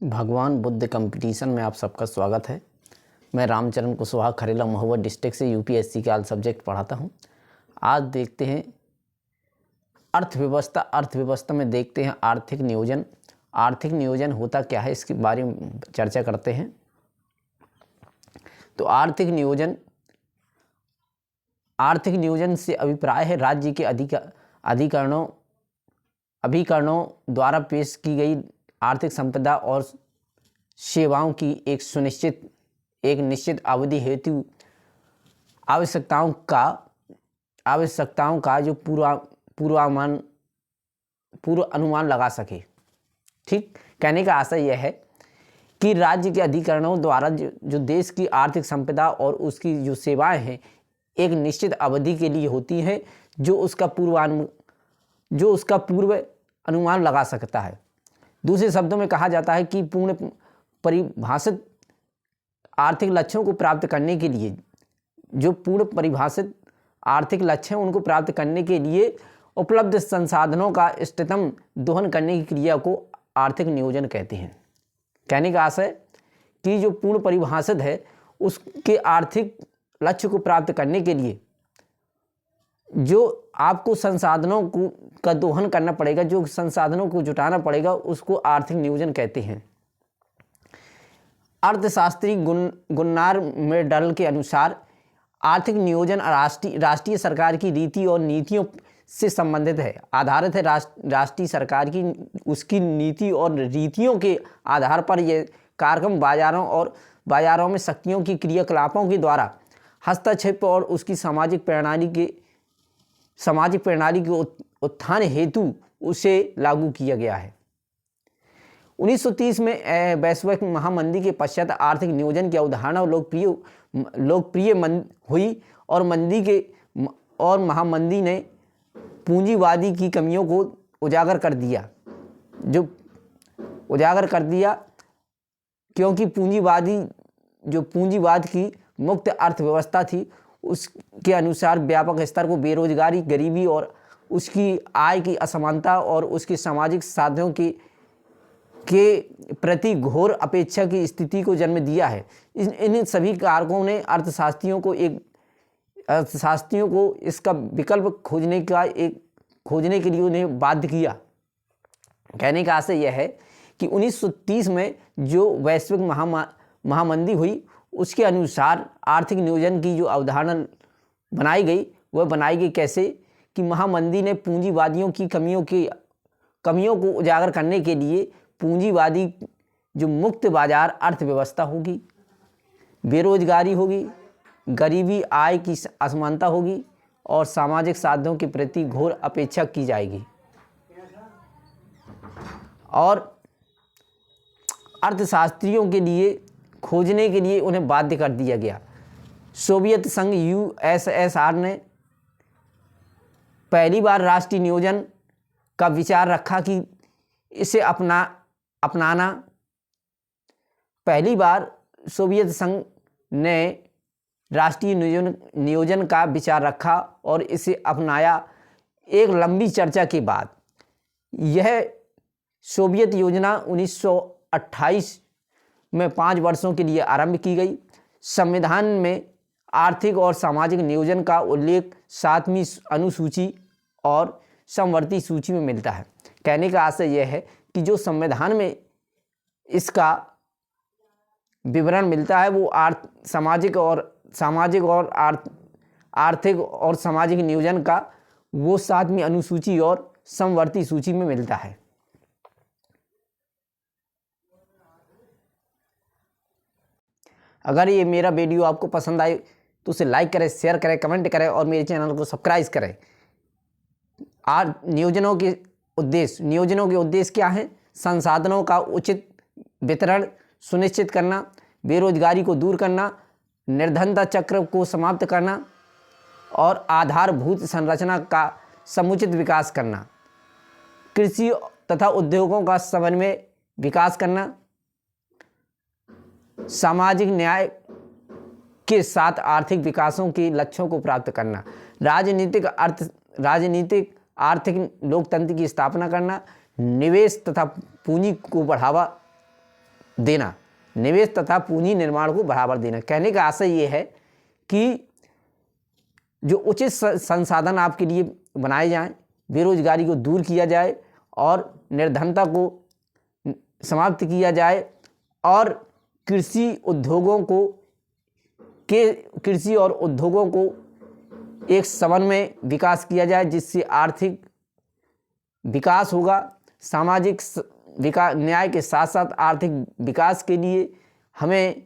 भगवान बुद्ध कंपटीशन में आप सबका स्वागत है। मैं रामचरण कुशवाहा खरेला महुआ डिस्ट्रिक्ट से यूपीएससी के ऑल सब्जेक्ट पढ़ाता हूं। आज देखते हैं अर्थव्यवस्था। अर्थव्यवस्था में देखते हैं आर्थिक नियोजन। आर्थिक नियोजन होता क्या है, इसके बारे में चर्चा करते हैं। तो आर्थिक नियोजन से अभिप्राय है राज्य के अभिकरणों द्वारा पेश की गई आर्थिक संपदा और सेवाओं की एक निश्चित अवधि हेतु आवश्यकताओं का जो पूर्व अनुमान लगा सके। ठीक, कहने का आशय यह है कि राज्य के अधिकरणों द्वारा जो देश की आर्थिक संपदा और उसकी जो सेवाएं हैं एक निश्चित अवधि के लिए होती हैं, जो उसका पूर्व अनुमान लगा सकता है। दूसरे शब्दों में कहा जाता है कि पूर्ण परिभाषित आर्थिक लक्ष्यों को प्राप्त करने के लिए जो पूर्ण परिभाषित आर्थिक लक्ष्य हैं उनको प्राप्त करने के लिए उपलब्ध संसाधनों का इष्टतम दोहन करने की क्रिया को आर्थिक नियोजन कहते हैं। कहने का आशय कि जो पूर्ण परिभाषित है उसके आर्थिक लक्ष्य को प्राप्त करने के लिए जो आपको संसाधनों का दोहन करना पड़ेगा, जो संसाधनों को जुटाना पड़ेगा, उसको आर्थिक नियोजन कहते हैं। अर्थशास्त्री गुन्नार मेर्डल के अनुसार आर्थिक नियोजन राष्ट्रीय सरकार की रीति और नीतियों से संबंधित है, आधारित है। राष्ट्रीय सरकार की उसकी नीति और रीतियों के आधार पर यह कार्यक्रम बाजारों में शक्तियों की क्रियाकलापों के द्वारा हस्तक्षेप और उसकी सामाजिक प्रणाली के उत्थान हेतु उसे लागू किया गया है। 1930 में वैश्विक महामंदी के पश्चात आर्थिक नियोजन की अवधारणा लोकप्रिय हुई और महामंदी ने पूंजीवादी की कमियों को उजागर कर दिया क्योंकि पूंजीवाद की मुक्त अर्थव्यवस्था थी, उसके अनुसार व्यापक स्तर को बेरोजगारी, गरीबी और उसकी आय की असमानता और उसके सामाजिक साधनों के प्रति घोर अपेक्षा की स्थिति को जन्म दिया है। इन सभी कारकों ने अर्थशास्त्रियों को इसका विकल्प खोजने के लिए उन्हें बाध्य किया। कहने का आशय यह है कि 1930 में जो वैश्विक महामंदी हुई उसके अनुसार आर्थिक नियोजन की जो अवधारणा बनाई गई, वह बनाई गई कैसे कि महामंदी ने पूंजीवादियों की कमियों को उजागर करने के लिए पूंजीवादी जो मुक्त बाजार अर्थव्यवस्था होगी, बेरोजगारी होगी, गरीबी, आय की असमानता होगी और सामाजिक साधनों के प्रति घोर अपेक्षा की जाएगी और अर्थशास्त्रियों के लिए खोजने के लिए उन्हें बाध्य कर दिया गया। सोवियत संघ यूएसएसआर ने पहली बार राष्ट्रीय नियोजन का विचार रखा कि इसे अपनाना। पहली बार सोवियत संघ ने राष्ट्रीय नियोजन का विचार रखा और इसे अपनाया। एक लंबी चर्चा के बाद यह सोवियत योजना 1928 में 5 वर्षों के लिए आरंभ की गई। संविधान में आर्थिक और सामाजिक नियोजन का उल्लेख 7वीं अनुसूची और समवर्ती सूची में मिलता है। कहने का आशय यह है कि जो संविधान में इसका विवरण मिलता है वो आर्थिक और सामाजिक नियोजन का वो 7वीं अनुसूची और समवर्ती सूची में मिलता है। अगर ये मेरा वीडियो आपको पसंद आए तो उसे लाइक करें, शेयर करें, कमेंट करें और मेरे चैनल को सब्सक्राइब करें। नियोजनों के उद्देश्य क्या हैं? संसाधनों का उचित वितरण सुनिश्चित करना, बेरोजगारी को दूर करना, निर्धनता चक्र को समाप्त करना और आधारभूत संरचना का समुचित विकास करना, कृषि तथा उद्योगों का समन्वय विकास करना, सामाजिक न्याय के साथ आर्थिक विकासों के लक्ष्यों को प्राप्त करना, राजनीतिक आर्थिक लोकतंत्र की स्थापना करना, निवेश तथा पूंजी को बढ़ावा देना, निवेश तथा पूंजी निर्माण को बढ़ावा देना। कहने का आशय ये है कि जो उचित संसाधन आपके लिए बनाए जाएं, बेरोजगारी को दूर किया जाए और निर्धनता को समाप्त किया जाए और कृषि और उद्योगों को एक समन्वय विकास किया जाए, जिससे आर्थिक विकास होगा। सामाजिक विकास न्याय के साथ साथ आर्थिक विकास के लिए हमें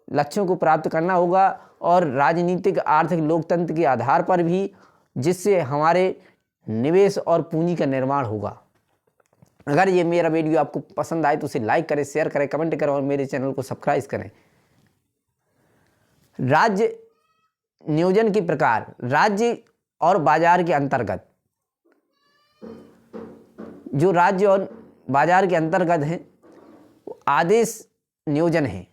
लक्ष्यों को प्राप्त करना होगा और राजनीतिक आर्थिक लोकतंत्र के आधार पर भी, जिससे हमारे निवेश और पूंजी का निर्माण होगा। अगर ये मेरा वीडियो आपको पसंद आए तो उसे लाइक करें, शेयर करें, कमेंट करें और मेरे चैनल को सब्सक्राइब करें। राज्य नियोजन के प्रकार। राज्य और बाजार के अंतर्गत, जो राज्य और बाजार के अंतर्गत हैं, आदेश नियोजन है।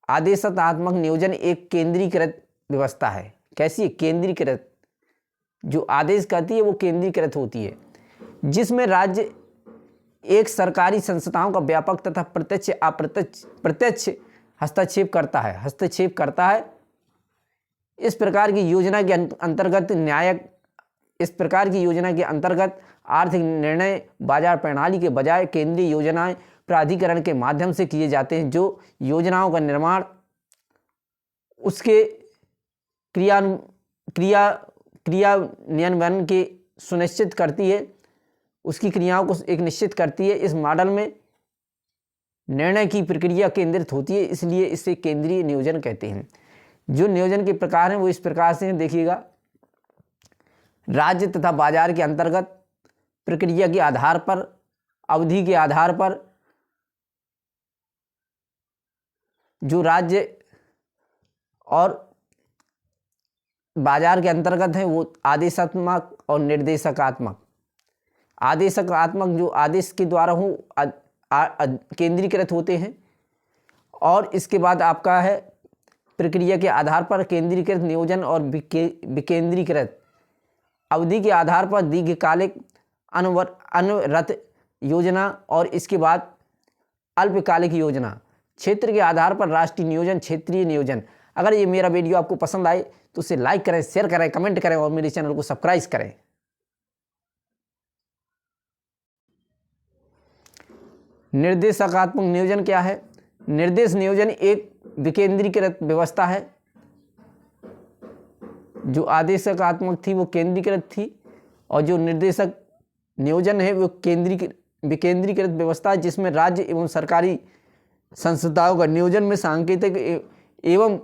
आदेशात्मक नियोजन एक केंद्रीकृत व्यवस्था है। कैसी है? केंद्रीकृत। जो आदेश करती है वो केंद्रीकृत होती है, जिसमें राज्य एक सरकारी संस्थाओं का व्यापक तथा प्रत्यक्ष हस्तक्षेप करता है। इस प्रकार की योजना के अंतर्गत आर्थिक निर्णय बाजार प्रणाली के बजाय केंद्रीय योजनाएं प्राधिकरण के माध्यम से किए जाते हैं, जो योजनाओं का निर्माण, उसके क्रियान्वयन के सुनिश्चित करती है, उसकी क्रियाओं को एक निश्चित करती है। इस मॉडल में निर्णय की प्रक्रिया केंद्रित होती है, इसलिए इसे केंद्रीय नियोजन कहते हैं। जो नियोजन के प्रकार हैं वो इस प्रकार से हैं, देखिएगा। राज्य तथा बाजार के अंतर्गत प्रक्रिया के आधार पर, अवधि के आधार पर, जो राज्य और बाजार के अंतर्गत है वो आदेशात्मक और निर्देशात्मक। आदेशात्मक जो आदेश के द्वारा हो केंद्रीकृत होते हैं, और इसके बाद आपका है प्रक्रिया के आधार पर केंद्रीकृत नियोजन और विकेंद्रीकृत। अवधि के आधार पर दीर्घकालिक अनवरत योजना और इसके बाद अल्पकालिक योजना। क्षेत्र के आधार पर राष्ट्रीय नियोजन, क्षेत्रीय नियोजन। अगर ये मेरा वीडियो आपको पसंद आए तो उसे लाइक करें, शेयर करें, कमेंट करें और मेरे चैनल को सब्सक्राइब करें। निर्देशात्मक नियोजन क्या है? निर्देश नियोजन एक विकेंद्रीकृत व्यवस्था है। जो आदेशात्मक थी वो केंद्रीकृत थी, और जो निर्देशक नियोजन है वो विकेंद्रीकृत व्यवस्था है, जिसमें राज्य एवं सरकारी संस्थाओं का नियोजन में सांकेतिक एवं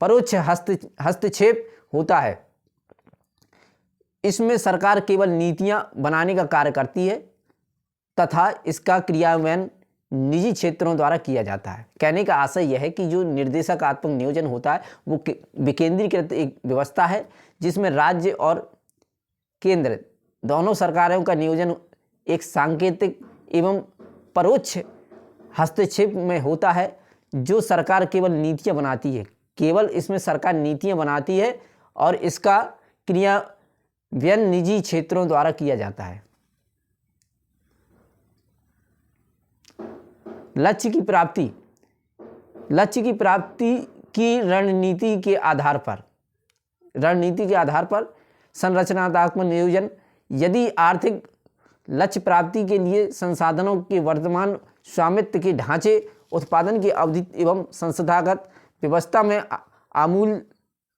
परोक्ष हस्तक्षेप होता है। इसमें सरकार केवल नीतियां बनाने का कार्य करती है तथा इसका क्रियान्वयन निजी क्षेत्रों द्वारा किया जाता है। कहने का आशय यह है कि जो निर्देशात्मक नियोजन होता है वो विकेंद्रीकृत एक व्यवस्था है, जिसमें राज्य और केंद्र दोनों सरकारों का नियोजन एक सांकेतिक एवं परोक्ष हस्तक्षेप में होता है। जो सरकार केवल नीतियां बनाती है, केवल इसमें सरकार नीतियां बनाती है और इसका क्रियान्वयन निजी क्षेत्रों द्वारा किया जाता है। लक्ष्य की प्राप्ति की रणनीति के आधार पर संरचनात्मक नियोजन। यदि आर्थिक लक्ष्य प्राप्ति के लिए संसाधनों के वर्तमान स्वामित्व के ढांचे, उत्पादन की अवधि एवं संस्थागत व्यवस्था में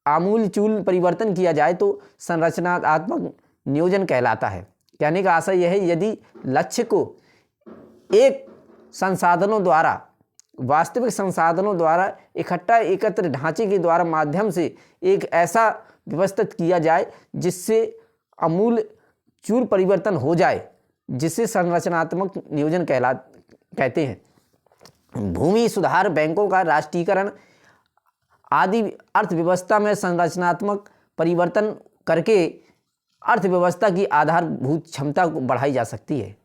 आमूलचूल परिवर्तन किया जाए तो संरचनात्मक नियोजन कहलाता है। कहने का आशय यह है, यदि लक्ष्य को एक वास्तविक संसाधनों द्वारा एकत्र ढांचे के द्वारा माध्यम से एक ऐसा व्यवस्थित किया जाए जिससे आमूलचूल परिवर्तन हो जाए, जिसे संरचनात्मक नियोजन कहते हैं। भूमि सुधार, बैंकों का राष्ट्रीयकरण आदि अर्थव्यवस्था में संरचनात्मक परिवर्तन करके अर्थव्यवस्था की आधारभूत क्षमता को बढ़ाई जा सकती है।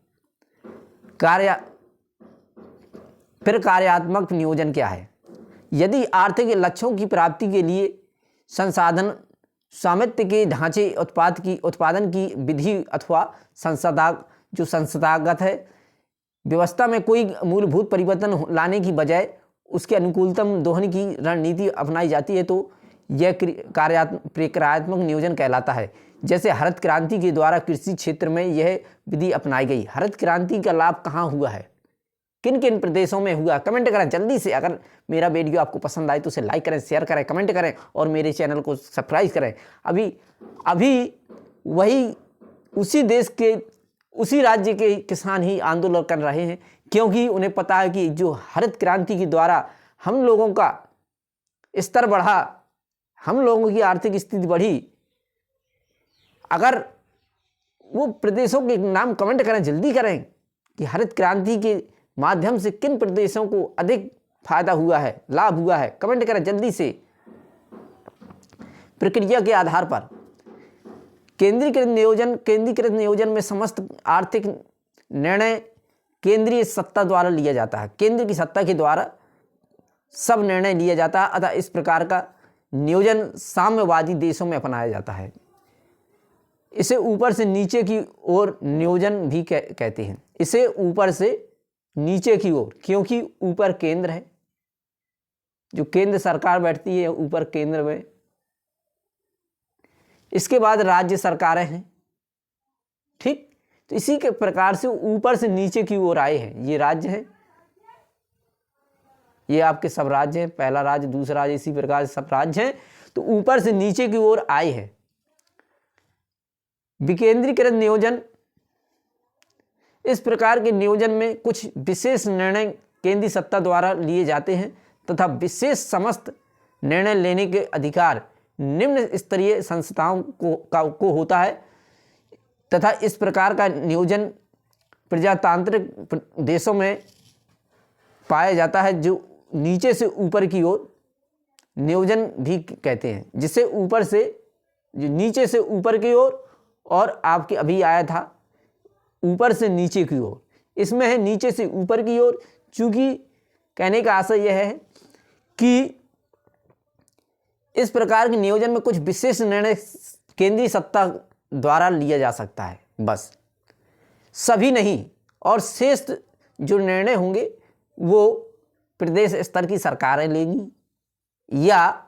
कार्यात्मक नियोजन क्या है? यदि आर्थिक लक्ष्यों की प्राप्ति के लिए संसाधन स्वामित्व के ढांचे, उत्पादन की विधि अथवा संस्थागत है, व्यवस्था में कोई मूलभूत परिवर्तन लाने की बजाय उसके अनुकूलतम दोहन की रणनीति अपनाई जाती है तो यह प्रक्रियात्मक नियोजन कहलाता है। जैसे हरित क्रांति के द्वारा कृषि क्षेत्र में यह विधि अपनाई गई। हरित क्रांति का लाभ कहाँ हुआ है, किन किन प्रदेशों में हुआ, कमेंट करें जल्दी से। अगर मेरा वीडियो आपको पसंद आए तो उसे लाइक करें, शेयर करें, कमेंट करें और मेरे चैनल को सब्सक्राइब करें। अभी वही उसी देश के उसी राज्य के किसान ही आंदोलन कर रहे हैं, क्योंकि उन्हें पता है कि जो हरित क्रांति के द्वारा हम लोगों का स्तर बढ़ा, हम लोगों की आर्थिक स्थिति बढ़ी। अगर वो प्रदेशों के नाम कमेंट करें, जल्दी करें कि हरित क्रांति के माध्यम से किन प्रदेशों को अधिक फायदा हुआ है, लाभ हुआ है, कमेंट करें जल्दी से। प्रक्रिया के आधार पर केंद्रीकृत नियोजन में समस्त आर्थिक निर्णय केंद्रीय सत्ता द्वारा लिया जाता है। केंद्र की सत्ता के द्वारा सब निर्णय लिया जाता है। अतः इस प्रकार का नियोजन साम्यवादी देशों में अपनाया जाता है। इसे ऊपर से नीचे की ओर नियोजन भी कहते हैं। इसे ऊपर से नीचे की ओर, क्योंकि ऊपर केंद्र है, जो केंद्र सरकार बैठती है ऊपर केंद्र में। इसके बाद राज्य सरकारें हैं, ठीक। तो इसी के प्रकार से ऊपर से नीचे की ओर आए हैं। ये राज्य हैं, ये आपके सब राज्य हैं, पहला राज्य, दूसरा राज्य, इसी प्रकार से सब राज्य हैं। तो ऊपर से नीचे की ओर आए हैं। विकेंद्रीकृत नियोजन, इस प्रकार के नियोजन में कुछ विशेष निर्णय केंद्रीय सत्ता द्वारा लिए जाते हैं तथा विशेष समस्त निर्णय लेने के अधिकार निम्न स्तरीय संस्थाओं को होता है तथा इस प्रकार का नियोजन प्रजातांत्रिक देशों में पाया जाता है, जो नीचे से ऊपर की ओर नियोजन भी कहते हैं। जिसे ऊपर से, जो नीचे से ऊपर की ओर, और आपके अभी आया था ऊपर से नीचे की ओर, इसमें है नीचे से ऊपर की ओर। चूंकि कहने का आशय यह है कि इस प्रकार के नियोजन में कुछ विशेष निर्णय केंद्रीय सत्ता द्वारा लिया जा सकता है, बस, सभी नहीं। और शेष जो निर्णय होंगे वो प्रदेश स्तर की सरकारें लेंगी या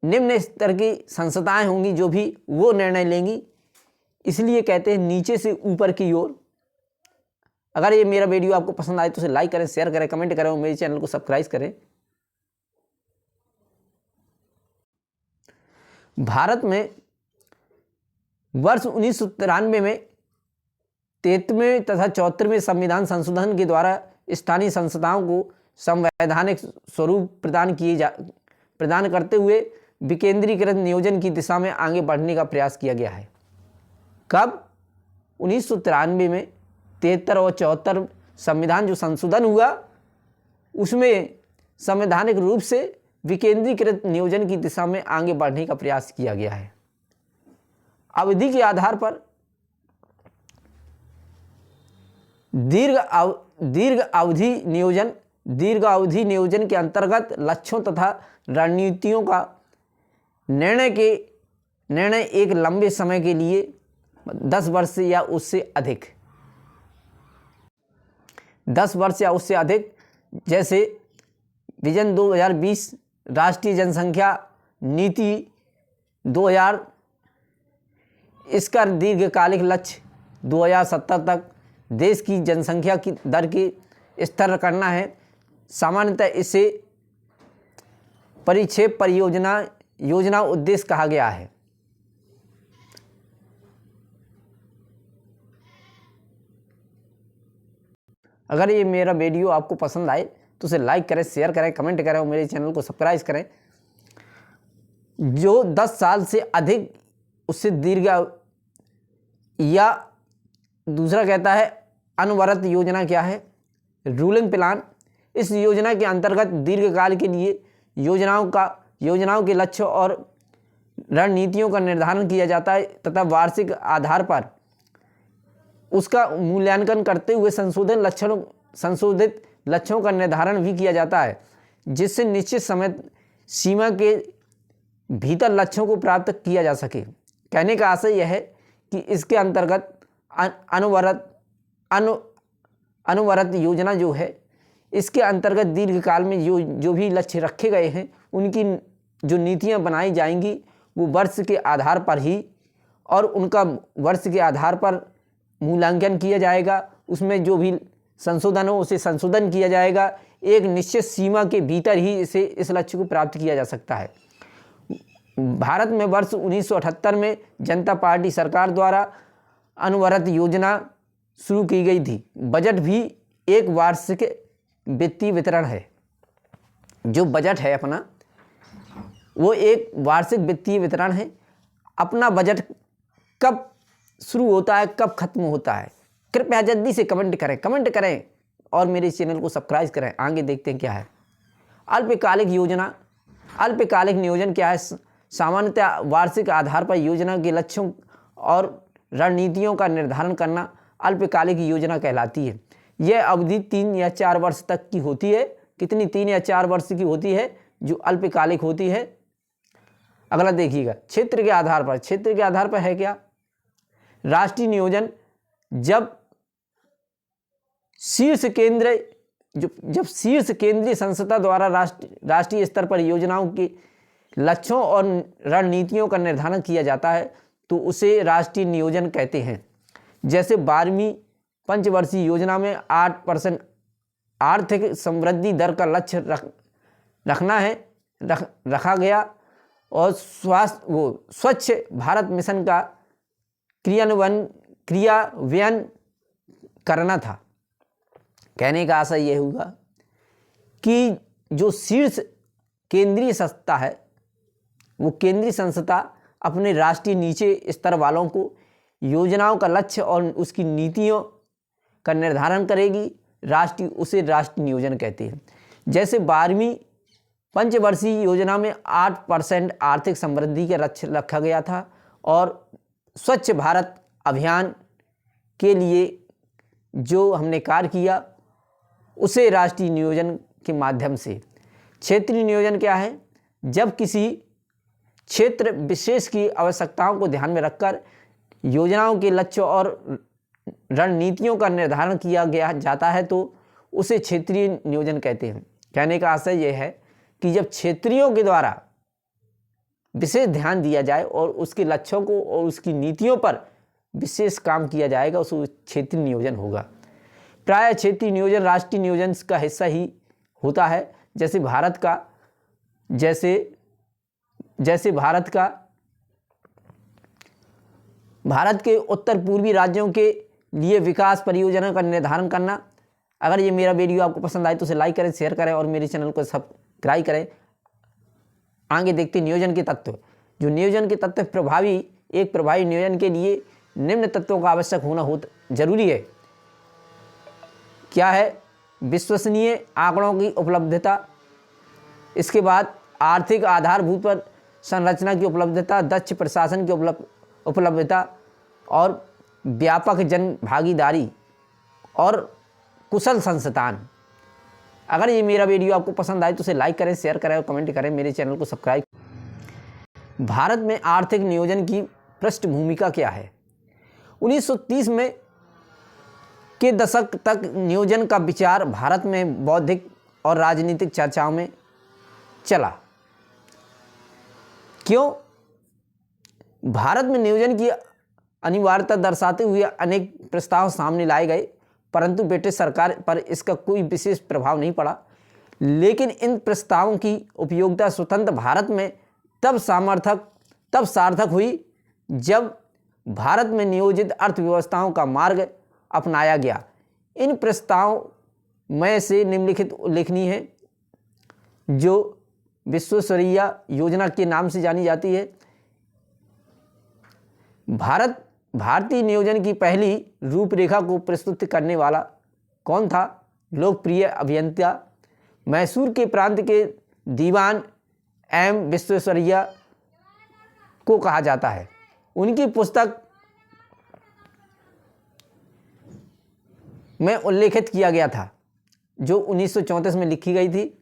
निम्न स्तर की संस्थाएं होंगी जो भी वो निर्णय लेंगी। इसलिए कहते हैं नीचे से ऊपर की ओर। अगर ये मेरा वीडियो आपको पसंद आए तो उसे लाइक करें, शेयर करें, कमेंट करें और मेरे चैनल को सब्सक्राइब करें। भारत में वर्ष 1993 में 33वें तथा 74वें संविधान संशोधन के द्वारा स्थानीय संस्थाओं को संवैधानिक स्वरूप प्रदान करते हुए विकेंद्रीकृत नियोजन की दिशा में आगे बढ़ने का प्रयास किया गया है। कब? 1993 में 73 और 74 संविधान जो संशोधन हुआ, उसमें संवैधानिक रूप से विकेंद्रीकृत नियोजन की दिशा में आगे बढ़ने का प्रयास किया गया है। अवधि के आधार पर दीर्घ अवधि नियोजन के अंतर्गत लक्ष्यों तथा रणनीतियों का निर्णय एक लंबे समय के लिए 10 वर्ष या उससे अधिक, 10 वर्ष या उससे अधिक, जैसे विजन 2020, राष्ट्रीय जनसंख्या नीति 2000, इसका दीर्घकालिक लक्ष्य 2070 तक देश की जनसंख्या की दर की स्थिर करना है। सामान्यतः इसे परिक्षेप योजना उद्देश्य कहा गया है। अगर ये मेरा वीडियो आपको पसंद आए तो उसे लाइक करें, शेयर करें, कमेंट करें और मेरे चैनल को सब्सक्राइब करें। जो 10 साल से अधिक, उससे दीर्घ, या दूसरा कहता है अनवरत योजना क्या है, रूलिंग प्लान। इस योजना के अंतर्गत दीर्घकाल के लिए योजनाओं के लक्ष्य और रणनीतियों का निर्धारण किया जाता है तथा वार्षिक आधार पर उसका मूल्यांकन करते हुए संशोधित लक्ष्यों का निर्धारण भी किया जाता है, जिससे निश्चित समय सीमा के भीतर लक्ष्यों को प्राप्त किया जा सके। कहने का आशय यह है कि इसके अंतर्गत अनवरत योजना जो है, इसके अंतर्गत दीर्घकाल में जो भी लक्ष्य रखे गए हैं उनकी जो नीतियां बनाई जाएंगी वो वर्ष के आधार पर ही, और उनका वर्ष के आधार पर मूल्यांकन किया जाएगा। उसमें जो भी संशोधन हो उसे संशोधन किया जाएगा। एक निश्चित सीमा के भीतर ही इस लक्ष्य को प्राप्त किया जा सकता है। भारत में वर्ष 1978 में जनता पार्टी सरकार द्वारा अनवरत योजना शुरू की गई थी। बजट भी एक वार्षिक वित्तीय वितरण है। जो बजट है अपना वो एक वार्षिक वित्तीय वितरण है। अपना बजट कब शुरू होता है, कब खत्म होता है, कृपया जल्दी से कमेंट करें और मेरे चैनल को सब्सक्राइब करें। आगे देखते हैं क्या है अल्पकालिक योजना। अल्पकालिक नियोजन क्या है? सामान्यतः वार्षिक आधार पर योजना के लक्ष्यों और रणनीतियों का निर्धारण करना अल्पकालिक योजना कहलाती है। यह अवधि 3 या 4 वर्ष तक की होती है। कितनी? 3 या 4 वर्ष की होती है जो अल्पकालिक होती है। अगला देखिएगा, क्षेत्र के आधार पर। क्षेत्र के आधार पर है क्या? राष्ट्रीय नियोजन जब शीर्ष केंद्रीय संस्था द्वारा राष्ट्रीय स्तर पर योजनाओं के लक्ष्यों और रणनीतियों का निर्धारण किया जाता है तो उसे राष्ट्रीय नियोजन कहते हैं। जैसे 12वीं पंचवर्षीय योजना में 8% आर्थिक समृद्धि दर का लक्ष्य रखा गया और स्वच्छ भारत मिशन का क्रियान्वयन करना था। कहने का आशय यह हुआ कि जो शीर्ष केंद्रीय संस्था है वो केंद्रीय संस्था अपने राष्ट्रीय नीचे स्तर वालों को योजनाओं का लक्ष्य और उसकी नीतियों का निर्धारण करेगी। उसे राष्ट्रीय नियोजन कहते हैं। जैसे 12वीं पंचवर्षीय योजना में 8% आर्थिक समृद्धि का लक्ष्य रखा गया था और स्वच्छ भारत अभियान के लिए जो हमने कार्य किया उसे राष्ट्रीय नियोजन के माध्यम से। क्षेत्रीय नियोजन क्या है? जब किसी क्षेत्र विशेष की आवश्यकताओं को ध्यान में रखकर योजनाओं के लक्ष्य और रणनीतियों का निर्धारण किया गया जाता है तो उसे क्षेत्रीय नियोजन कहते हैं। कहने का आशय यह है कि जब क्षेत्रीयों के द्वारा विशेष ध्यान दिया जाए और उसके लक्ष्यों को और उसकी नीतियों पर विशेष काम किया जाएगा उसे क्षेत्रीय नियोजन होगा। प्रायः क्षेत्रीय नियोजन राष्ट्रीय नियोजन का हिस्सा ही होता है। जैसे भारत के उत्तर पूर्वी राज्यों के लिए विकास परियोजना का निर्धारण करना। अगर ये मेरा वीडियो आपको पसंद आए तो उसे लाइक करें, शेयर करें और मेरे चैनल को सब्सक्राइब करें। आगे देखते हैं नियोजन के तत्व। जो नियोजन के तत्व एक प्रभावी नियोजन के लिए निम्न तत्वों का आवश्यक होना जरूरी है। क्या है? विश्वसनीय आंकड़ों की उपलब्धता, इसके बाद आर्थिक आधारभूत पर संरचना की उपलब्धता, दक्ष प्रशासन की उपलब्धता और व्यापक जन भागीदारी और कुशल संस्थान। अगर ये मेरा वीडियो आपको पसंद आए तो उसे लाइक करें, शेयर करें और कमेंट करें। मेरे चैनल को सब्सक्राइब। भारत में आर्थिक नियोजन की पृष्ठभूमिका क्या है? 1930 में के दशक तक नियोजन का विचार भारत में बौद्धिक और राजनीतिक चर्चाओं में चला। क्यों? भारत में नियोजन की अनिवार्यता दर्शाते हुए अनेक प्रस्ताव सामने लाए गए, परंतु ब्रिटिश सरकार पर इसका कोई विशेष प्रभाव नहीं पड़ा। लेकिन इन प्रस्तावों की उपयोगिता स्वतंत्र भारत में तब सार्थक हुई जब भारत में नियोजित अर्थव्यवस्थाओं का मार्ग अपनाया गया। इन प्रस्तावों में से निम्नलिखित उल्लेखनीय है, जो विश्वेश्वरैया योजना के नाम से जानी जाती है। भारतीय नियोजन की पहली रूपरेखा को प्रस्तुत करने वाला कौन था? लोकप्रिय अभियंता मैसूर के प्रांत के दीवान एम विश्वेश्वरैया को कहा जाता है। उनकी पुस्तक में उल्लेखित किया गया था जो 1934 में लिखी गई थी।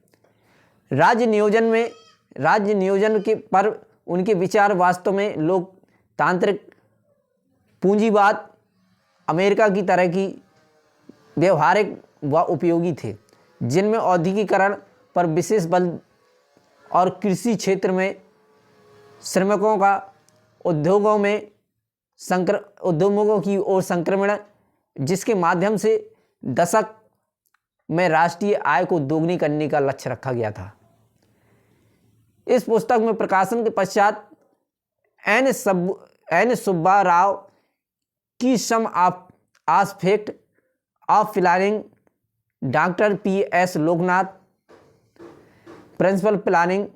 राज्य नियोजन के पर उनके विचार वास्तव में लोकतांत्रिक पूंजीवाद, अमेरिका की तरह की व्यवहारिक व उपयोगी थे, जिनमें औद्योगिकरण पर विशेष बल और कृषि क्षेत्र में श्रमिकों का उद्योगों की ओर संक्रमण, जिसके माध्यम से दशक में राष्ट्रीय आय को दोगुनी करने का लक्ष्य रखा गया था। इस पुस्तक में प्रकाशन के पश्चात एन सुब्बा राव की some aspect of planning, doctor PS Lokanath principle planning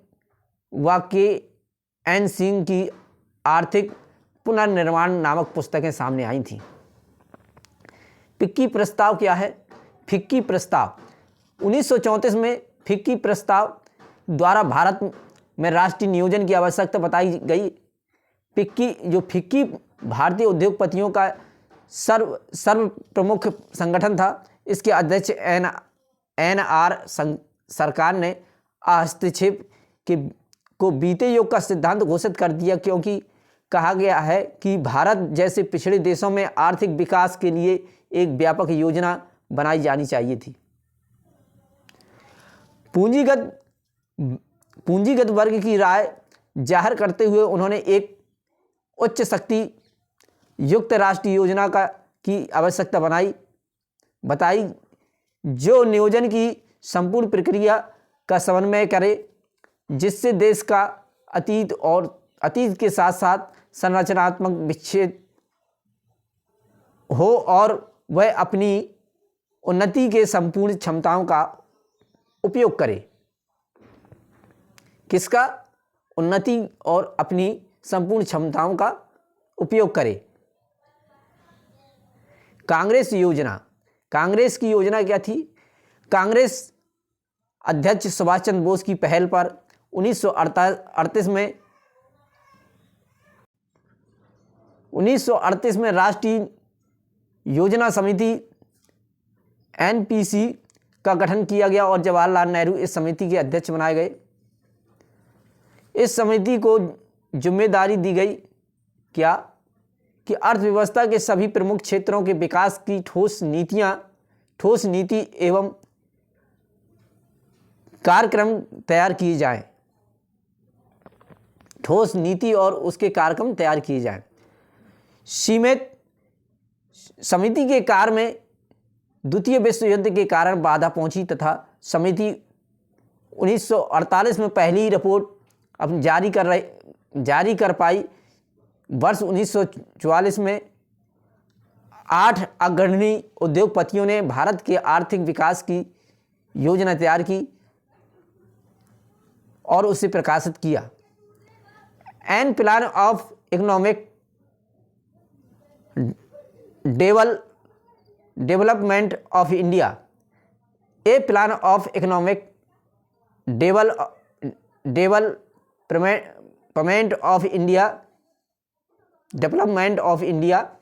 व KN सिंह की आर्थिक पुनर्निर्माण नामक पुस्तकें सामने आई थीं। फिक्की प्रस्ताव क्या है? फिक्की प्रस्ताव 1934 में फिक्की प्रस्ताव द्वारा भारत में राष्ट्रीय नियोजन की आवश्यकता बताई गई। फिक्की भारतीय उद्योगपतियों का सर्व प्रमुख संगठन था। इसके अध्यक्ष NR सरकार ने हस्तक्षेप को बीते युग का सिद्धांत घोषित कर दिया, क्योंकि कहा गया है कि भारत जैसे पिछड़े देशों में आर्थिक विकास के लिए एक व्यापक योजना बनाई जानी चाहिए थी। पूंजीगत वर्ग की राय जाहिर करते हुए उन्होंने एक उच्च शक्ति युक्त राष्ट्रीय योजना की आवश्यकता बताई, जो नियोजन की संपूर्ण प्रक्रिया का समन्वय करे, जिससे देश का अतीत के साथ साथ संरचनात्मक विच्छेद हो और वह अपनी उन्नति के संपूर्ण क्षमताओं का उपयोग करे। किसका? उन्नति और अपनी संपूर्ण क्षमताओं का उपयोग करे। कांग्रेस की योजना क्या थी? कांग्रेस अध्यक्ष सुभाष चंद्र बोस की पहल पर 1938 में राष्ट्रीय योजना समिति NPC का गठन किया गया और जवाहरलाल नेहरू इस समिति के अध्यक्ष बनाए गए। इस समिति को जिम्मेदारी दी गई क्या कि अर्थव्यवस्था के सभी प्रमुख क्षेत्रों के विकास की ठोस नीति एवं कार्यक्रम तैयार किए जाएं। ठोस नीति और उसके कार्यक्रम तैयार किए जाएं। सीमित समिति के कार्य में द्वितीय विश्व युद्ध के कारण बाधा पहुंची तथा समिति 1948 में पहली रिपोर्ट अपनी जारी कर पाई। वर्ष 1944 में 8 अग्रणी उद्योगपतियों ने भारत के आर्थिक विकास की योजना तैयार की और उसे प्रकाशित किया। An plan of economic development of India, a plan of economic development of India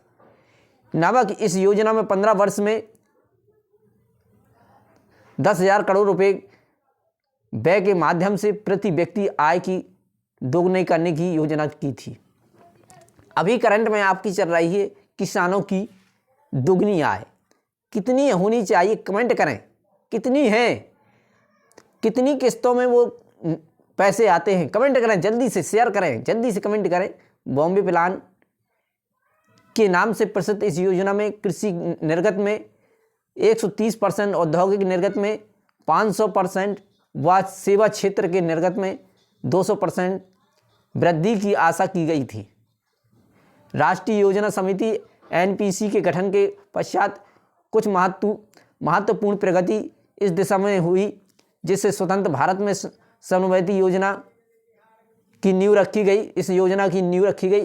नामक इस योजना में 15 वर्ष में 10,000 करोड़ रुपए व्यय के माध्यम से प्रति व्यक्ति आय की दोगुनी करने की योजना की थी। अभी करंट में आपकी चल रही है किसानों की दोगुनी आय कितनी होनी चाहिए? कमेंट करें कितनी है, कितनी किस्तों में वो पैसे आते हैं। कमेंट करें, जल्दी से शेयर करें, जल्दी से कमेंट करें। बॉम्बे प्लान के नाम से प्रसिद्ध इस योजना में कृषि निर्गत में 130%, औद्योगिक निर्गत में 500% व सेवा क्षेत्र के निर्गत में 200% वृद्धि की आशा की गई थी। राष्ट्रीय योजना समिति NPC के गठन के पश्चात कुछ महत्वपूर्ण प्रगति इस दिशा में हुई, जिससे स्वतंत्र भारत में समन्वित योजना की नींव रखी गई। इस योजना की नींव रखी गई।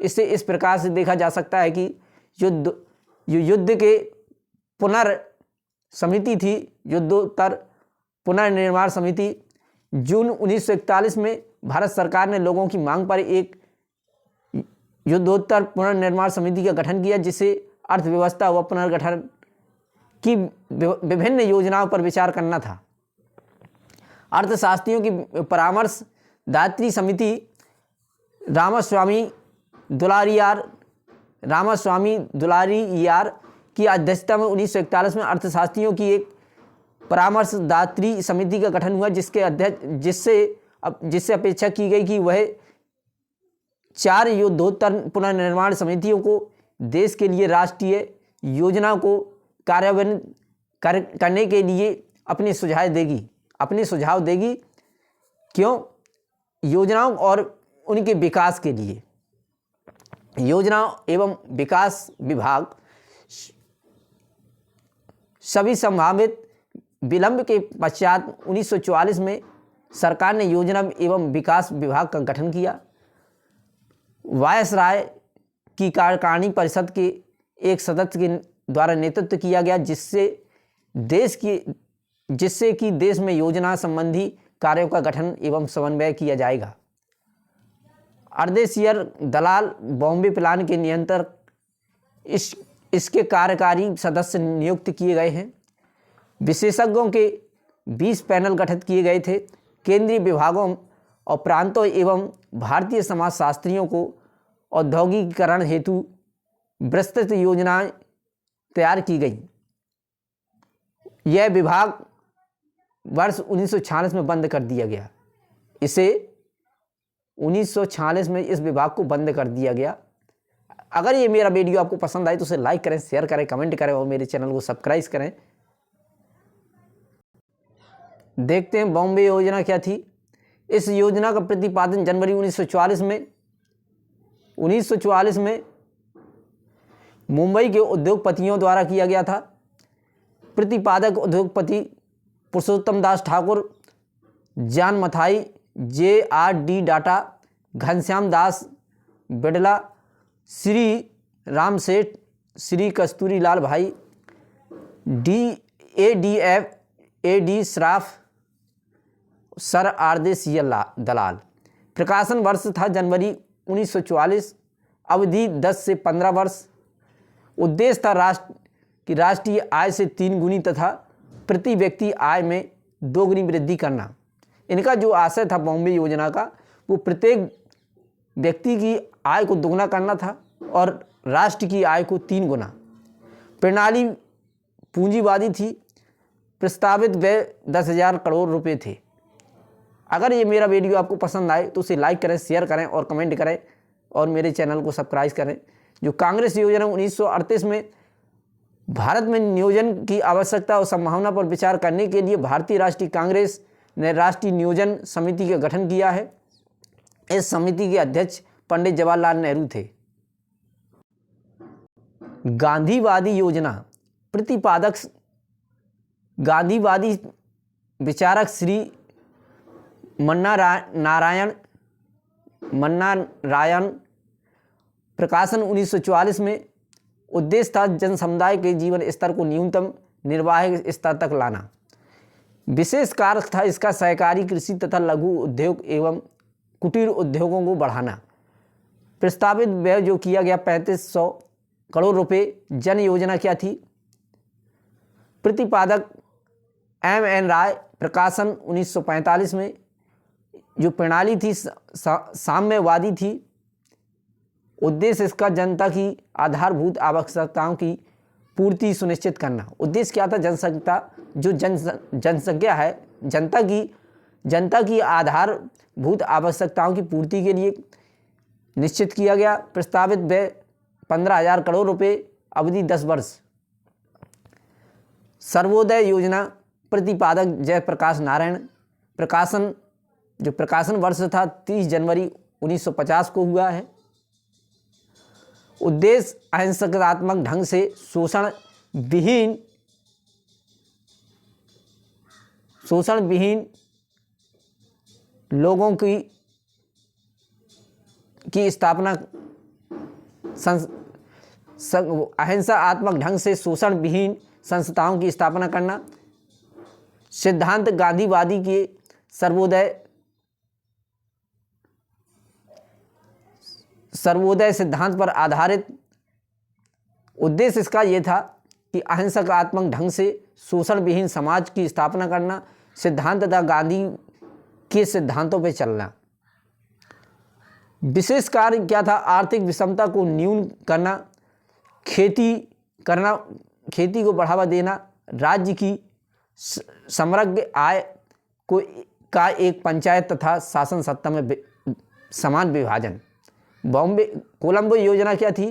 इससे इस प्रकार से देखा जा सकता है कि युद्ध के पुनर्समिति थी, युद्धोत्तर पुनर्निर्माण समिति। जून 1941 में भारत सरकार ने लोगों की मांग पर एक युद्धोत्तर पुनर्निर्माण समिति का गठन किया, जिसे अर्थव्यवस्था व पुनर्गठन की विभिन्न योजनाओं पर विचार करना था। अर्थशास्त्रियों की परामर्शदात्री समिति रामास्वामी दुलारियार की अध्यक्षता में 1941 में अर्थशास्त्रियों की एक परामर्शदात्री समिति का गठन हुआ, जिससे अपेक्षा की गई कि वह 4 युद्धोत्तर पुनर्निर्माण समितियों को देश के लिए राष्ट्रीय योजना को कार्यान्वित करने के लिए अपने सुझाव देगी। क्यों? योजनाओं और उनके विकास के लिए। योजना एवं विकास विभाग सभी संभावित विलंब के पश्चात 1944 में सरकार ने योजना एवं विकास विभाग का गठन किया। वायसराय की कार्यकारिणी परिषद के एक सदस्य के द्वारा नेतृत्व किया गया, जिससे कि देश में योजना संबंधी कार्यों का गठन एवं समन्वय किया जाएगा। अर्देशियर दलाल बॉम्बे प्लान के नियंत्रक इसके कार्यकारी सदस्य नियुक्त किए गए हैं। विशेषज्ञों के 20 पैनल गठित किए गए थे। केंद्रीय विभागों और प्रांतों एवं भारतीय समाजशास्त्रियों को औद्योगिकीकरण हेतु विस्तृत योजनाएं तैयार की गई। यह विभाग वर्ष 1946 में बंद कर दिया गया। 1946 में इस विभाग को बंद कर दिया गया। अगर ये मेरा वीडियो आपको पसंद आए तो उसे लाइक करें, शेयर करें, कमेंट करें और मेरे चैनल को सब्सक्राइब करें। देखते हैं बॉम्बे योजना क्या थी। इस योजना का प्रतिपादन जनवरी 1944 में मुंबई के उद्योगपतियों द्वारा किया गया था। प्रतिपादक उद्योगपति पुरुषोत्तम दास ठाकुर, जॉन मथाई, JRD डाटा, घनश्याम दास बिड़ला, श्री राम सेठ, श्री कस्तूरी लाल भाई, AD श्राफ, सर आरदेशियर दलाल। प्रकाशन वर्ष था जनवरी 1944। अवधि 10 से 15 वर्ष। उद्देश्य था राष्ट्रीय आय से 3 गुनी तथा प्रति व्यक्ति आय में 2 गुनी वृद्धि करना। इनका जो आशय था बॉम्बे योजना का, वो प्रत्येक व्यक्ति की आय को दोगुना करना था और राष्ट्र की आय को 3 गुना। प्रणाली पूंजीवादी थी। प्रस्तावित व्यय 10,000 करोड़ रुपए थे। अगर ये मेरा वीडियो आपको पसंद आए तो उसे लाइक करें, शेयर करें और कमेंट करें और मेरे चैनल को सब्सक्राइब करें। जो कांग्रेस योजना 1938 में भारत में नियोजन की आवश्यकता और संभावना पर विचार करने के लिए भारतीय राष्ट्रीय कांग्रेस ने राष्ट्रीय नियोजन समिति का गठन किया है। इस समिति के अध्यक्ष पंडित जवाहरलाल नेहरू थे। गांधीवादी योजना प्रतिपादक गांधीवादी विचारक श्री मन्ना नारायण। प्रकाशन 1944 में। उद्देश्य था जन समुदाय के जीवन स्तर को न्यूनतम निर्वाह स्तर तक लाना। विशेष कार्य था इसका सहकारी कृषि तथा लघु उद्योग एवं कुटीर उद्योगों को बढ़ाना। प्रस्तावित व्यय जो किया गया 3500 करोड़ रुपए। जन योजना क्या थी? प्रतिपादक MN राय। प्रकाशन 1945 में। जो प्रणाली थी साम्यवादी थी। उद्देश्य इसका जनता की आधारभूत आवश्यकताओं की पूर्ति सुनिश्चित करना। उद्देश्य क्या था? जनसंख्या है, जनता की आधारभूत आवश्यकताओं की पूर्ति के लिए निश्चित किया गया। प्रस्तावित व्यय 15,000 करोड़ रुपए। अवधि 10 वर्ष। सर्वोदय योजना प्रतिपादक जयप्रकाश नारायण। प्रकाशन वर्ष था 30 जनवरी 1950 को हुआ है। उद्देश्य अहिंसात्मक ढंग से शोषण विहीन लोगों की स्थापना, अहिंसात्मक ढंग से शोषण विहीन संस्थाओं की स्थापना करना। सिद्धांत गांधीवादी के सर्वोदय सिद्धांत पर आधारित। उद्देश्य इसका यह था कि अहिंसात्मक ढंग से शोषण विहीन समाज की स्थापना करना। सिद्धांत तथा गांधी के सिद्धांतों पर चलना। विशेष कार्य क्या था? आर्थिक विषमता को न्यून करना। खेती करना, खेती को बढ़ावा देना, राज्य की समग्र आय को का एक पंचायत तथा शासन सत्ता में समान विभाजन। कोलंबो योजना क्या थी?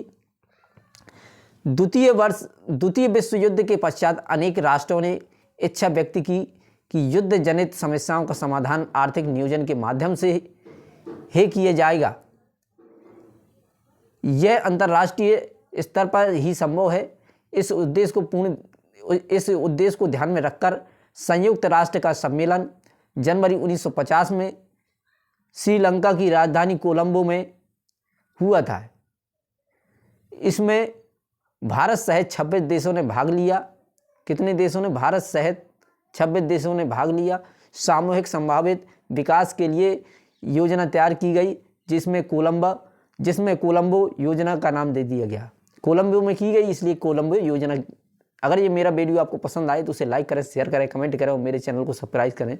द्वितीय विश्व युद्ध के पश्चात अनेक राष्ट्रों ने इच्छा व्यक्त की कि युद्ध जनित समस्याओं का समाधान आर्थिक नियोजन के माध्यम से ही किया जाएगा। यह अंतर्राष्ट्रीय स्तर पर ही संभव है। इस उद्देश्य को ध्यान में रखकर संयुक्त राष्ट्र का सम्मेलन जनवरी 1950 में श्रीलंका की राजधानी कोलंबो में हुआ था। इसमें भारत सहित 26 देशों ने भाग लिया। कितने देशों ने? भारत सहित 26 देशों ने भाग लिया। सामूहिक संभावित विकास के लिए योजना तैयार की गई, जिसमें कोलंबो योजना का नाम दे दिया गया। कोलंबो में की गई, इसलिए कोलंबो योजना। अगर ये मेरा वीडियो आपको पसंद आए तो उसे लाइक करें, शेयर करें, कमेंट करें और मेरे चैनल को सब्सक्राइब करें।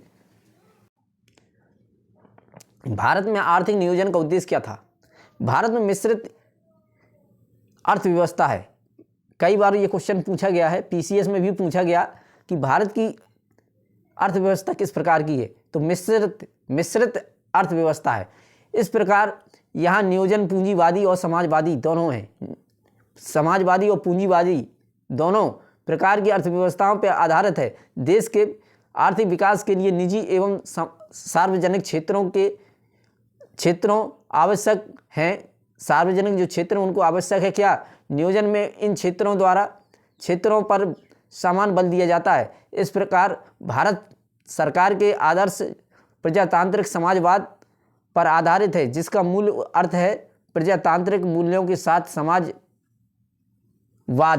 भारत में आर्थिक नियोजन का उद्देश्य क्या था? भारत में मिश्रित अर्थव्यवस्था है। कई बार ये क्वेश्चन पूछा गया है, पीसीएस में भी पूछा गया कि भारत की अर्थव्यवस्था किस प्रकार की है, तो मिश्रित अर्थव्यवस्था है। इस प्रकार यहाँ नियोजन पूंजीवादी और समाजवादी दोनों हैं। समाजवादी और पूंजीवादी दोनों प्रकार की अर्थव्यवस्थाओं पर आधारित है। देश के आर्थिक विकास के लिए निजी एवं सार्वजनिक क्षेत्रों आवश्यक हैं। सार्वजनिक जो क्षेत्र उनको आवश्यक है क्या? नियोजन में इन क्षेत्रों पर समान बल दिया जाता है। इस प्रकार भारत सरकार के आदर्श प्रजातांत्रिक समाजवाद पर आधारित है, जिसका मूल अर्थ है प्रजातांत्रिक मूल्यों के साथ समाजवाद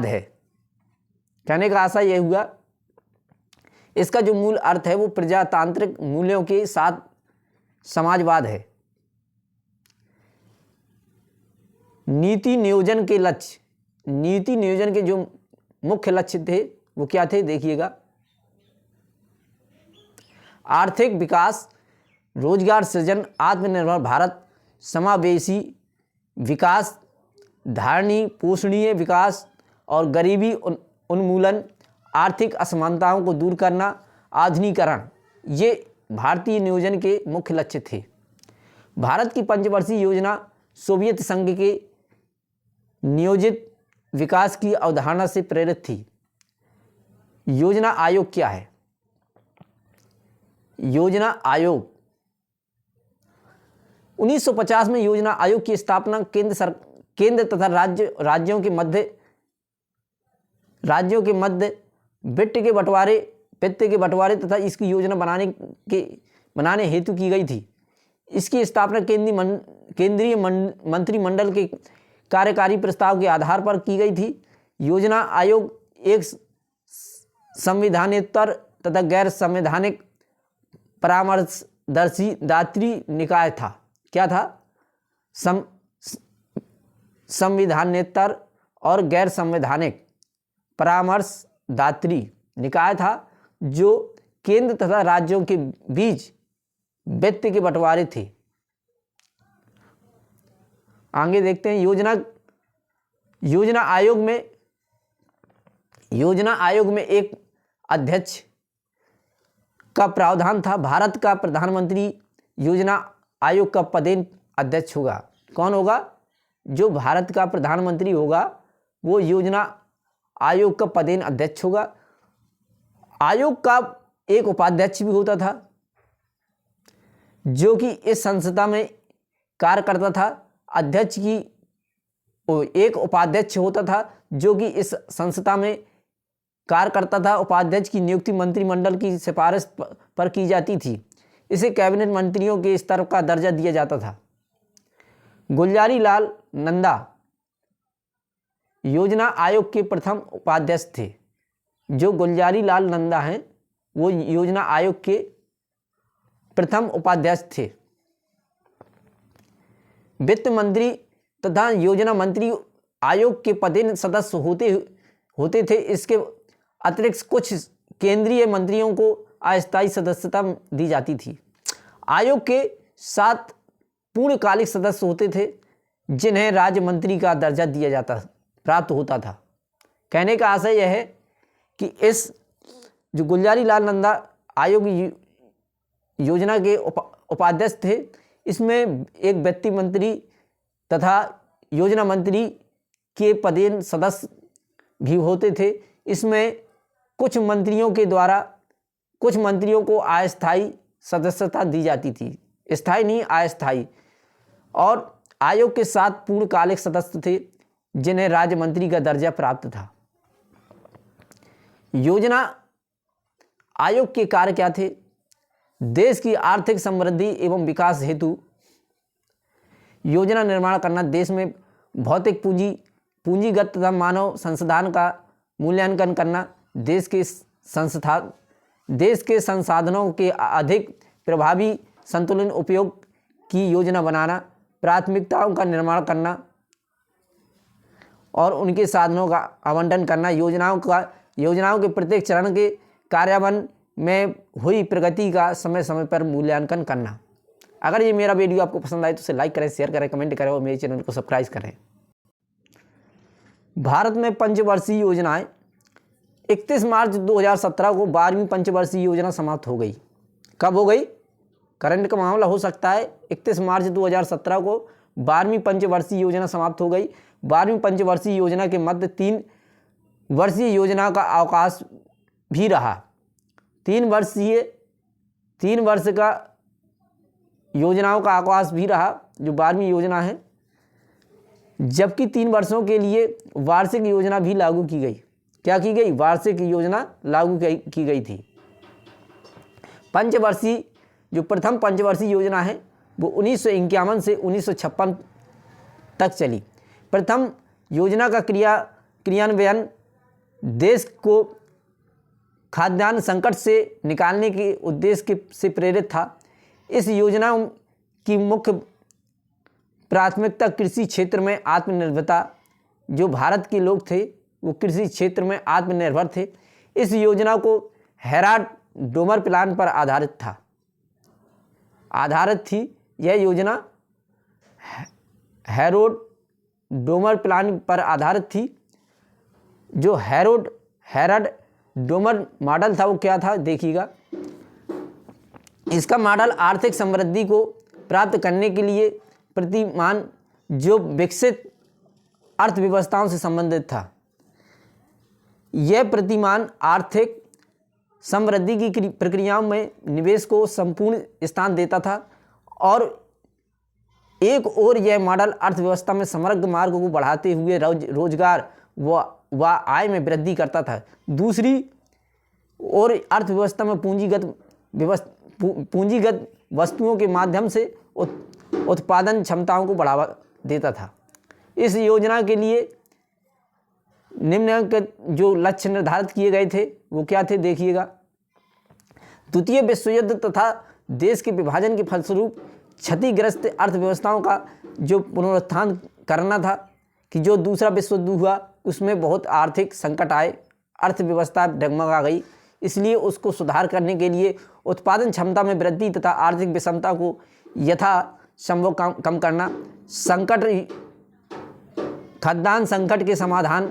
है। कहने का आशा यह हुआ, इसका जो मूल अर्थ है वो प्रजातांत्रिक मूल्यों के साथ समाजवाद है। नीति नियोजन के लक्ष्य, नीति नियोजन के जो मुख्य लक्ष्य थे वो क्या थे? देखिएगा, आर्थिक विकास, रोजगार सृजन, आत्मनिर्भर भारत, समावेशी विकास, धारणीय पोषणीय विकास और गरीबी उन्मूलन, आर्थिक असमानताओं को दूर करना, आधुनिकीकरण, ये भारतीय नियोजन के मुख्य लक्ष्य थे। भारत की पंचवर्षीय योजना सोवियत संघ के नियोजित विकास की अवधारणा से प्रेरित थी। योजना आयोग क्या है? योजना आयोग 1950 में योजना आयोग की स्थापना केंद्र तथा राज्यों के मध्य वित्त के बंटवारे तथा इसकी योजना बनाने हेतु की गई थी। इसकी स्थापना केंद्रीय मंत्रिमंडल के कार्यकारी प्रस्ताव के आधार पर की गई थी। योजना आयोग एक संविधानेतर तथा गैर संवैधानिक परामर्शदात्री निकाय था। क्या था? संविधानेतर और गैर संवैधानिक परामर्शदात्री निकाय था, जो केंद्र तथा राज्यों के बीच वित्त के बंटवारे थे। आगे देखते हैं योजना आयोग में एक अध्यक्ष का प्रावधान था। भारत का प्रधानमंत्री योजना आयोग का पदेन अध्यक्ष होगा। कौन होगा? जो भारत का प्रधानमंत्री होगा वो योजना आयोग का पदेन अध्यक्ष होगा। आयोग का एक उपाध्यक्ष भी होता था, जो कि इस संस्था में कार्य करता था। अध्यक्ष की एक उपाध्यक्ष होता था, जो कि इस संस्था में कार्य करता था। उपाध्यक्ष की नियुक्ति मंत्रिमंडल की सिफारिश पर की जाती थी। इसे कैबिनेट मंत्रियों के स्तर का दर्जा दिया जाता था। गुलजारी लाल नंदा योजना आयोग के प्रथम उपाध्यक्ष थे। जो गुलजारी लाल नंदा हैं वो योजना आयोग के प्रथम उपाध्यक्ष थे। वित्त मंत्री तथा योजना मंत्री आयोग के पदेन सदस्य होते थे। इसके अतिरिक्त कुछ केंद्रीय मंत्रियों को अस्थायी सदस्यता दी जाती थी। आयोग के 7 पूर्णकालिक सदस्य होते थे, जिन्हें राज्य मंत्री का दर्जा प्राप्त होता था। कहने का आशय यह है कि इस जो गुलजारीलाल नंदा आयोग योजना के उपाध्यक्ष थे, इसमें एक वित्त मंत्री तथा योजना मंत्री के पदेन सदस्य भी होते थे। इसमें कुछ मंत्रियों के द्वारा कुछ मंत्रियों को अस्थायी सदस्यता दी जाती थी, स्थायी नहीं अस्थायी, और आयोग के 7 पूर्णकालिक सदस्य थे जिन्हें राज्य मंत्री का दर्जा प्राप्त था। योजना आयोग के कार्य क्या थे? देश की आर्थिक समृद्धि एवं विकास हेतु योजना निर्माण करना, देश में भौतिक पूंजीगत तथा मानव संसाधन का मूल्यांकन करना, देश के संसाधनों के अधिक प्रभावी संतुलन उपयोग की योजना बनाना, प्राथमिकताओं का निर्माण करना और उनके साधनों का आवंटन करना, योजनाओं के प्रत्येक चरण के कार्यान्वयन में हुई प्रगति का समय समय पर मूल्यांकन करना। अगर ये मेरा वीडियो आपको पसंद आए तो इसे लाइक करें, शेयर करें, कमेंट करें और मेरे चैनल को सब्सक्राइब करें। भारत में पंचवर्षीय योजनाएं 31 मार्च 2017 को 12वीं पंचवर्षीय योजना समाप्त हो गई। कब हो गई? करंट का मामला हो सकता है 31 मार्च 2017 को 12वीं पंचवर्षीय योजना समाप्त हो गई। 12वीं पंचवर्षीय योजना के मध्य 3 वर्षीय योजना का अवकाश भी रहा। 3 वर्ष का योजनाओं का अवकाश भी रहा जो 12वीं योजना है, जबकि 3 वर्षों के लिए वार्षिक योजना भी लागू की गई। क्या की गई? वार्षिक योजना लागू की गई थी। पंचवर्षीय जो प्रथम पंचवर्षीय योजना है वो 1951 से 1956 तक चली। प्रथम योजना का क्रियान्वयन देश को खाद्यान्न संकट से निकालने के उद्देश्य से प्रेरित था। इस योजना की मुख्य प्राथमिकता कृषि क्षेत्र में आत्मनिर्भरता, जो भारत के लोग थे वो कृषि क्षेत्र में आत्मनिर्भर थे। इस योजना को हेराल्ड डोमर प्लान पर आधारित थी। यह योजना हैरोल्ड डोमर प्लान पर आधारित थी। जो हेराल्ड डोमर मॉडल था वो क्या था देखिएगा। इसका मॉडल आर्थिक समृद्धि को प्राप्त करने के लिए प्रतिमान जो विकसित अर्थव्यवस्थाओं से संबंधित था। यह प्रतिमान आर्थिक समृद्धि की प्रक्रियाओं में निवेश को संपूर्ण स्थान देता था और एक और यह मॉडल अर्थव्यवस्था में समग्र मार्ग को बढ़ाते हुए रोजगार व आय में वृद्धि करता था। दूसरी ओर अर्थव्यवस्था में पूंजीगत वस्तुओं के माध्यम से उत्पादन क्षमताओं को बढ़ावा देता था। इस योजना के लिए निम्नलिखित जो लक्ष्य निर्धारित किए गए थे वो क्या थे देखिएगा। द्वितीय विश्व युद्ध तथा देश के विभाजन के फलस्वरूप क्षतिग्रस्त अर्थव्यवस्थाओं का जो पुनरुत्थान करना था कि जो दूसरा विश्व युद्ध हुआ उसमें बहुत आर्थिक संकट आए, अर्थव्यवस्था डगमगा गई, इसलिए उसको सुधार करने के लिए उत्पादन क्षमता में वृद्धि तथा आर्थिक विषमता को यथासंभव कम करना, खाद्यान्न संकट के समाधान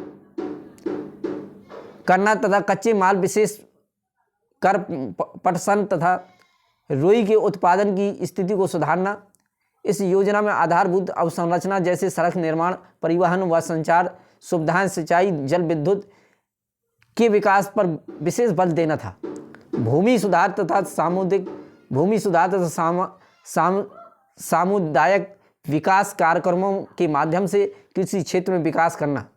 करना तथा कच्चे माल विशेष कर पटसन तथा रुई के उत्पादन की स्थिति को सुधारना। इस योजना में आधारभूत अवसंरचना जैसे सड़क निर्माण, परिवहन व संचार सुविधाएं, सिंचाई, जल विद्युत के विकास पर विशेष बल देना था। भूमि सुधार तथा सामुदायिक विकास कार्यक्रमों के माध्यम से कृषि क्षेत्र में विकास करना।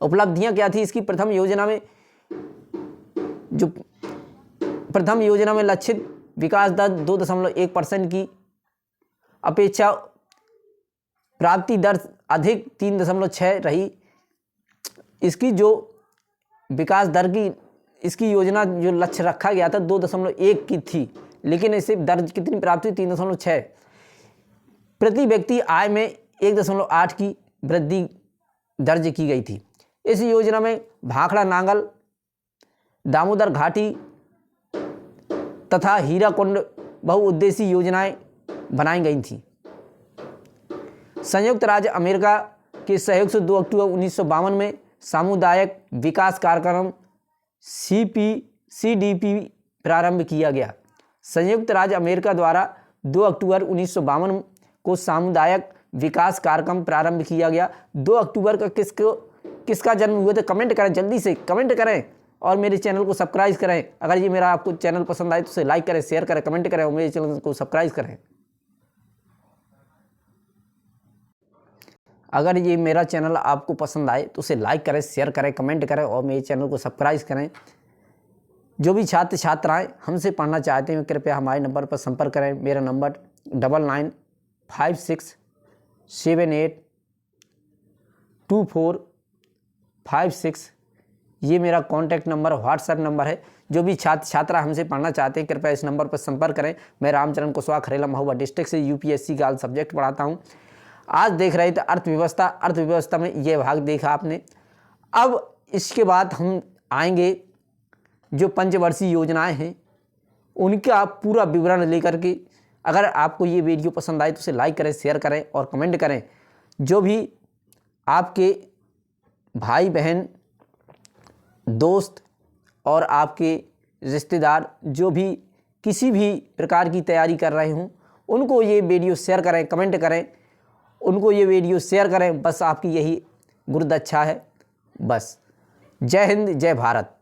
उपलब्धियां क्या थी इसकी? प्रथम योजना में लक्षित विकास दर 2.1% की अपेक्षा प्राप्ति दर अधिक 3.6 रही। इसकी जो विकास दर की इसकी योजना जो लक्ष्य रखा गया था 2.1 की थी, लेकिन इसे दर कितनी प्राप्त हुई? 3.6। प्रति व्यक्ति आय में 1.8 की वृद्धि दर्ज की गई थी। इस योजना में भाखड़ा नांगल, दामोदर घाटी तथा हीराकुंड बहुउद्देशीय योजनाएं बनाई गई थी। संयुक्त राज्य अमेरिका के सहयोग से 2 अक्टूबर 1952 में सामुदायिक विकास कार्यक्रम CDP प्रारंभ किया गया। संयुक्त राज्य अमेरिका द्वारा 2 अक्टूबर 1952 को सामुदायिक विकास कार्यक्रम प्रारंभ किया गया। 2 अक्टूबर का किसका जन्म हुआ था? कमेंट करें, जल्दी से कमेंट करें और मेरे चैनल को सब्सक्राइब करें। अगर ये मेरा आपको चैनल पसंद आए तो उसे लाइक करें, शेयर करें, कमेंट करें और मेरे चैनल को सब्सक्राइब करें। अगर ये मेरा चैनल आपको पसंद आए तो उसे लाइक करें, शेयर करें, कमेंट करें और मेरे चैनल को सब्सक्राइब करें। जो भी छात्र छात्राएं हमसे पढ़ना चाहते हैं कृपया हमारे नंबर पर संपर्क करें। मेरा नंबर 9956782456 ये मेरा कॉन्टैक्ट नंबर व्हाट्सएप नंबर है। जो भी छात्र छात्रा हमसे पढ़ना चाहते हैं कृपया इस नंबर पर संपर्क करें। मैं रामचरण कुशवाहा, खरेला, महुआ डिस्ट्रिक्ट से UPSC का सब्जेक्ट पढ़ाता हूँ। आज देख रहे थे अर्थव्यवस्था। अर्थव्यवस्था में ये भाग देखा आपने। अब इसके बाद हम आएंगे जो पंचवर्षीय योजनाएं हैं उनका पूरा विवरण लेकर के। अगर आपको ये वीडियो पसंद आए तो उसे लाइक करें, शेयर करें और कमेंट करें। जो भी आपके भाई बहन, दोस्त और आपके रिश्तेदार जो भी किसी भी प्रकार की तैयारी कर रहे हों उनको ये वीडियो शेयर करें, कमेंट करें, उनको ये वीडियो शेयर करें। बस आपकी यही गुरुदक्षा है। बस जय हिंद, जय भारत।